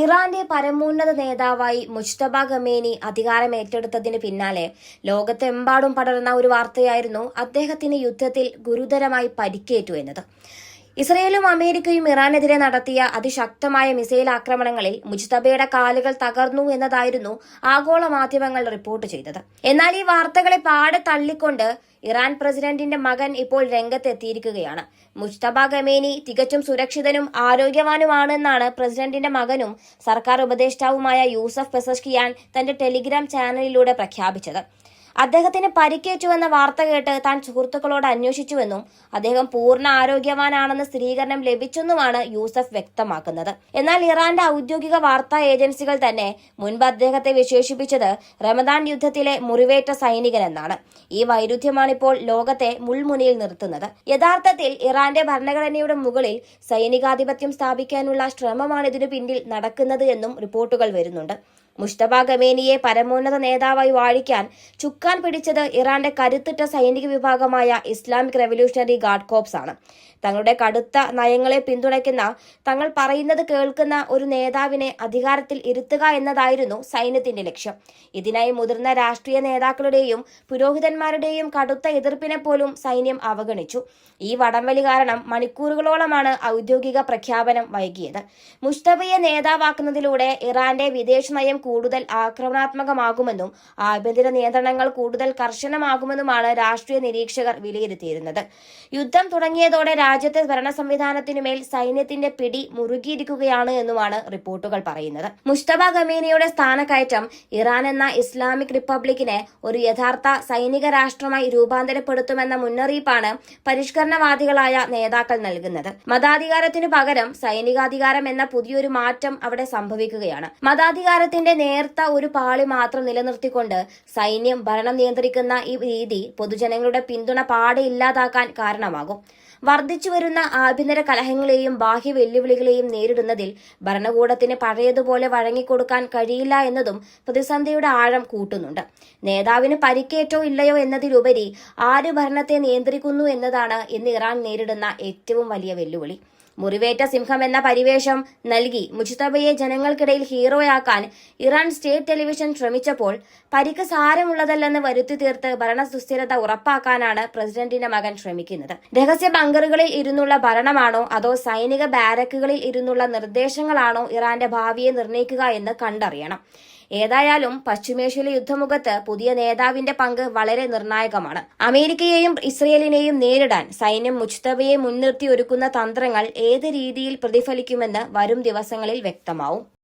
ഇറാന്റെ പരമോന്നത നേതാവായി മുജ്തബ ഖമേനി അധികാരം ഏറ്റെടുത്തതിന് പിന്നാലെ ലോകത്തെമ്പാടും പടർന്ന ഒരു വാർത്തയായിരുന്നു അദ്ദേഹത്തിന് യുദ്ധത്തിൽ ഗുരുതരമായി പരിക്കേറ്റു എന്നത്. ഇസ്രയേലും അമേരിക്കയും ഇറാനെതിരെ നടത്തിയ അതിശക്തമായ മിസൈൽ ആക്രമണങ്ങളിൽ മുജ്തബയുടെ കാലുകൾ തകർന്നു എന്നതായിരുന്നു ആഗോള മാധ്യമങ്ങൾ റിപ്പോർട്ട് ചെയ്തത്. എന്നാൽ ഈ വാർത്തകളെ പാടെ തള്ളിക്കൊണ്ട് ഇറാൻ പ്രസിഡന്റിന്റെ മകൻ ഇപ്പോൾ രംഗത്തെത്തിയിരിക്കുകയാണ്. മുജ്തബ ഖമേനി തികച്ചും സുരക്ഷിതനും ആരോഗ്യവാനുമാണെന്നാണ് പ്രസിഡന്റിന്റെ മകനും സർക്കാർ ഉപദേഷ്ടാവുമായ യൂസഫ് പെസഷ്കിയാൻ തന്റെ ടെലിഗ്രാം ചാനലിലൂടെ പ്രഖ്യാപിച്ചത്. അദ്ദേഹത്തിന് പരിക്കേറ്റുവെന്ന വാർത്ത കേട്ട് താൻ സുഹൃത്തുക്കളോട് അന്വേഷിച്ചുവെന്നും അദ്ദേഹം പൂർണ്ണ ആരോഗ്യവാനാണെന്ന് സ്ഥിരീകരണം ലഭിച്ചെന്നുമാണ് യൂസഫ് വ്യക്തമാക്കുന്നത്. എന്നാൽ ഇറാന്റെ ഔദ്യോഗിക വാർത്താ ഏജൻസികൾ തന്നെ മുൻപ് അദ്ദേഹത്തെ വിശേഷിപ്പിച്ചത് റമദാൻ യുദ്ധത്തിലെ മുറിവേറ്റ സൈനികനെന്നാണ്. ഈ വൈരുദ്ധ്യമാണിപ്പോൾ ലോകത്തെ മുൾമുനയിൽ നിർത്തുന്നത്. യഥാർത്ഥത്തിൽ ഇറാന്റെ ഭരണഘടനയുടെ മുകളിൽ സൈനികാധിപത്യം സ്ഥാപിക്കാനുള്ള ശ്രമമാണ് ഇതിനു പിന്നിൽ നടക്കുന്നത് എന്നും റിപ്പോർട്ടുകൾ വരുന്നുണ്ട്. മുജ്തബ ഖമേനിയെ പരമോന്നത നേതാവായി വാഴിക്കാൻ ചുക്കാൻ പിടിച്ചത് ഇറാന്റെ കരുത്തുറ്റ സൈനിക വിഭാഗമായ ഇസ്ലാമിക് റവല്യൂഷണറി ഗാർഡ് കോർപ്സ് ആണ്. തങ്ങളുടെ കടുത്ത നയങ്ങളെ പിന്തുണയ്ക്കുന്ന, തങ്ങൾ പറയുന്നത് കേൾക്കുന്ന ഒരു നേതാവിനെ അധികാരത്തിൽ ഇരുത്തുക എന്നതായിരുന്നു സൈന്യത്തിന്റെ ലക്ഷ്യം. ഇതിനായി മുതിർന്ന രാഷ്ട്രീയ നേതാക്കളുടെയും പുരോഹിതന്മാരുടെയും കടുത്ത എതിർപ്പിനെ പോലും സൈന്യം അവഗണിച്ചു. ഈ വടംവലി കാരണം മണിക്കൂറുകളോളമാണ് ഔദ്യോഗിക പ്രഖ്യാപനം വൈകിയത്. മുജ്തബയെ നേതാവാക്കുന്നതിലൂടെ ഇറാന്റെ വിദേശ നയം കൂടുതൽ ആക്രമണാത്മകമാകുമെന്നും ആഭ്യന്തര നിയന്ത്രണങ്ങൾ കൂടുതൽ കർശനമാകുമെന്നുമാണ് രാഷ്ട്രീയ നിരീക്ഷകർ വിലയിരുത്തിയിരുന്നത്. യുദ്ധം തുടങ്ങിയതോടെ രാജ്യത്തെ ഭരണ സംവിധാനത്തിനുമേൽ സൈന്യത്തിന്റെ പിടി മുറുകിയിരിക്കുകയാണ് എന്നുമാണ് റിപ്പോർട്ടുകൾ പറയുന്നത്. മുജ്തബ ഖമേനിയുടെ സ്ഥാനക്കയറ്റം ഇറാൻ എന്ന ഇസ്ലാമിക് റിപ്പബ്ലിക്കിനെ ഒരു യഥാർത്ഥ സൈനിക രാഷ്ട്രമായി രൂപാന്തരപ്പെടുത്തുമെന്ന മുന്നറിയിപ്പാണ് പരിഷ്കരണവാദികളായ നേതാക്കൾ നൽകുന്നത്. മതാധികാരത്തിനു പകരം സൈനികാധികാരം എന്ന പുതിയൊരു മാറ്റം അവിടെ സംഭവിക്കുകയാണ്. മതാധികാരത്തിന്റെ നേർത്ത ഒരു പാളി മാത്രം നിലനിർത്തിക്കൊണ്ട് സൈന്യം ഭരണം നിയന്ത്രിക്കുന്ന ഈ രീതി പൊതുജനങ്ങളുടെ പിന്തുണ പാടെ ഇല്ലാതാക്കാൻ കാരണമാകും. വർദ്ധിച്ചുവരുന്ന ആഭ്യന്തര കലഹങ്ങളെയും ബാഹ്യ വെല്ലുവിളികളെയും നേരിടുന്നതിൽ ഭരണകൂടത്തിന് പഴയതുപോലെ വഴങ്ങിക്കൊടുക്കാൻ കഴിയില്ല എന്നതും പ്രതിസന്ധിയുടെ ആഴം കൂട്ടുന്നുണ്ട്. നേതാവിന് പരിക്കേറ്റോ ഇല്ലയോ എന്നതിലുപരി ആര് ഭരണത്തെ നിയന്ത്രിക്കുന്നു എന്നതാണ് ഇന്ന് ഇറാൻ നേരിടുന്ന ഏറ്റവും വലിയ വെല്ലുവിളി. മുറിവേറ്റ സിംഹം എന്ന പരിവേഷം നൽകി മുജ്തബയെ ജനങ്ങൾക്കിടയിൽ ഹീറോയാക്കാൻ ഇറാൻ സ്റ്റേറ്റ് ടെലിവിഷൻ ശ്രമിച്ചപ്പോൾ പരിക്ക് സാരമുള്ളതല്ലെന്ന് വരുത്തി തീർത്ത് ഭരണ സുസ്ഥിരത ഉറപ്പാക്കാനാണ് പ്രസിഡന്റിന്റെ മകൻ ശ്രമിക്കുന്നത്. രഹസ്യ ബങ്കറുകളിൽ ഇരുന്നുള്ള ഭരണമാണോ അതോ സൈനിക ബാരക്കുകളിൽ ഇരുന്നുള്ള നിർദ്ദേശങ്ങളാണോ ഇറാന്റെ ഭാവിയെ നിർണ്ണയിക്കുക എന്ന് കണ്ടറിയണം. ഏതായാലും പശ്ചിമേഷ്യയിലെ യുദ്ധമുഖത്ത് പുതിയ നേതാവിന്റെ പങ്ക് വളരെ നിർണായകമാണ്. അമേരിക്കയെയും ഇസ്രയേലിനെയും നേരിടാൻ സൈന്യം മുജ്തബയെ മുൻനിർത്തി ഒരുക്കുന്ന തന്ത്രങ്ങൾ ഏത് രീതിയിൽ പ്രതിഫലിക്കുമെന്ന് വരും ദിവസങ്ങളിൽ വ്യക്തമാവും.